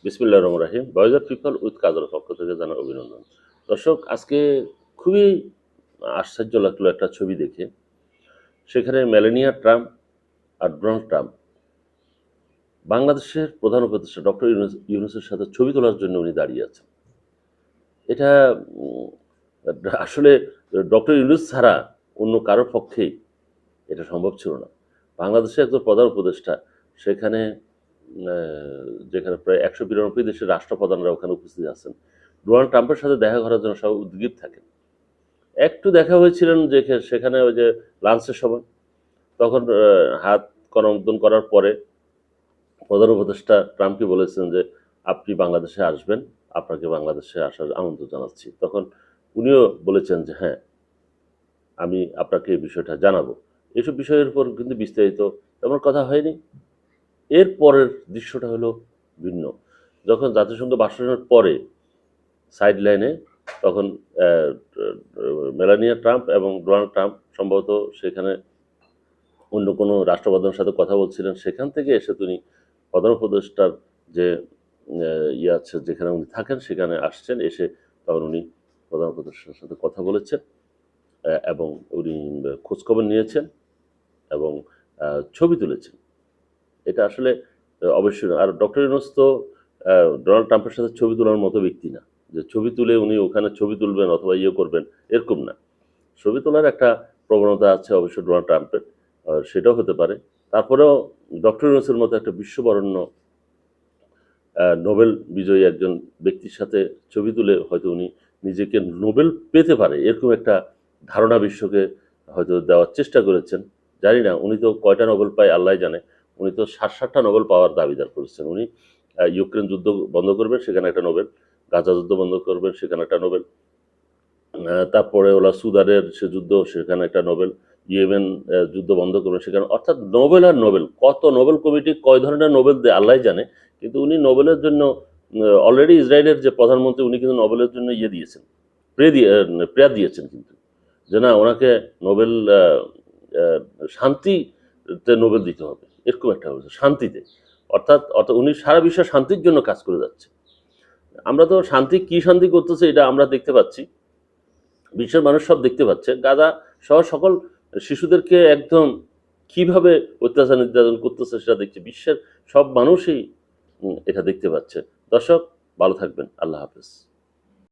বিসমিল্লাহির রহমানির রহিম। Voice of people with কাজলের পক্ষ থেকে জানাই অভিনন্দন। দর্শক, আজকে খুবই আশ্চর্য লাগলো একটা ছবি দেখে। সেখানে মেলানিয়া ট্রাম্প আর ডোনাল্ড ট্রাম্প বাংলাদেশের প্রধান উপদেষ্টা ডক্টর ইউনূসের সাথে ছবি তোলার জন্য উনি দাঁড়িয়ে আছেন। এটা উম আসলে ডক্টর ইউনূস ছাড়া অন্য কারো পক্ষেই এটা সম্ভব ছিল না। বাংলাদেশের একজন প্রধান উপদেষ্টা সেখানে যেখানে প্রায় ১৯২ দেশের রাষ্ট্রপ্রধানরা ওখানে উপস্থিত আছেন। ডোনাল্ড ট্রাম্পের সাথে দেখা করার জন্য সবাই উদগ্রীব থাকেন। একটু দেখা হয়েছিলেন যে সেখানে ওই যে লাঞ্চের সময়, তখন হাত করমর্দন করার পরে প্রধান উপদেষ্টা ট্রাম্পকে বলেছেন যে, "আপনি বাংলাদেশে আসবেন, আপনাকে বাংলাদেশে আসার আমন্ত্রণ জানাচ্ছি।" তখন উনিও বলেছেন যে, "হ্যাঁ, আমি আপনাকে এই বিষয়টা জানাবো।" এসব বিষয়ের উপর কিন্তু বিস্তারিত তেমন কথা হয়নি। এর পরের দৃশ্যটা হলো ভিন্ন। যখন জাতিসংঘ ভাষণের পরে সাইড লাইনে তখন মেলানিয়া ট্রাম্প এবং ডোনাল্ড ট্রাম্প সম্ভবত সেখানে অন্য কোনো রাষ্ট্রপ্রধানের সাথে কথা বলছিলেন। সেখান থেকে এসে তিনি প্রধান উপদেষ্টার যে ইয়ে আছে যেখানে উনি থাকেন সেখানে আসছেন। এসে তখন উনি প্রধান উপদেষ্টার সাথে কথা বলেছেন এবং উনি খোঁজখবর নিয়েছেন এবং ছবি তুলেছেন। এটা আসলে অবশ্যই না। আর ডক্টর ইউনূস তো ডোনাল্ড ট্রাম্পের সাথে ছবি তোলার মতো ব্যক্তি না। যে ছবি তুলে উনি ওখানে ছবি তুলবেন অথবা ইয়ে করবেন, এরকম না। ছবি তোলার একটা প্রবণতা আছে অবশ্য ডোনাল্ড ট্রাম্পের। সেটাও হতে পারে। তারপরেও ডক্টর ইউনূসের মতো একটা বিশ্ববরেণ্য নোবেল বিজয়ী একজন ব্যক্তির সাথে ছবি তুলে হয়তো উনি নিজেকে নোবেল পেতে পারে, এরকম একটা ধারণা বিশ্বকে হয়তো দেওয়ার চেষ্টা করেছেন। জানি না উনি তো কয়টা নোবেল পায় আল্লাহই জানে। উনি তো ৭০টা নোবেল পাওয়ার দাবিদার করেছেন। উনি ইউক্রেন যুদ্ধ বন্ধ করবেন, সেখানে একটা নোবেল। গাজা যুদ্ধ বন্ধ করবেন, সেখানে একটা নোবেল। তারপরে ওরা সুদানের সে যুদ্ধ, সেখানে একটা নোবেল। ইয়েমেন যুদ্ধ বন্ধ করবেন, সেখানে। অর্থাৎ নোবেল আর নোবেল। কত নোবেল কমিটি কয় ধরনের নোবেল দেয় আল্লাহই জানে। কিন্তু উনি নোবেলের জন্য অলরেডি ইসরায়েলের যে প্রধানমন্ত্রী উনি কিন্তু নোবেলের জন্য ইয়ে দিয়েছেন, প্রেয়ার দিয়েছেন কিন্তু। যে না, ওনাকে নোবেল শান্তিতে নোবেল দিতে হবে। এরকম একটা হয়েছে, শান্তিতে। অর্থাৎ অর্থাৎ উনি সারা বিশ্বের শান্তির জন্য কাজ করে যাচ্ছে। আমরা তো শান্তি কি শান্তি করতেছে এটা আমরা দেখতে পাচ্ছি। বিশ্বের মানুষ সব দেখতে পাচ্ছে। গাজা সহ সকল শিশুদেরকে একদম কিভাবে অত্যাচার নির্যাতন করতেছে সেটা দেখছে। বিশ্বের সব মানুষই এটা দেখতে পাচ্ছে। দর্শক, ভালো থাকবেন। আল্লাহ হাফেজ।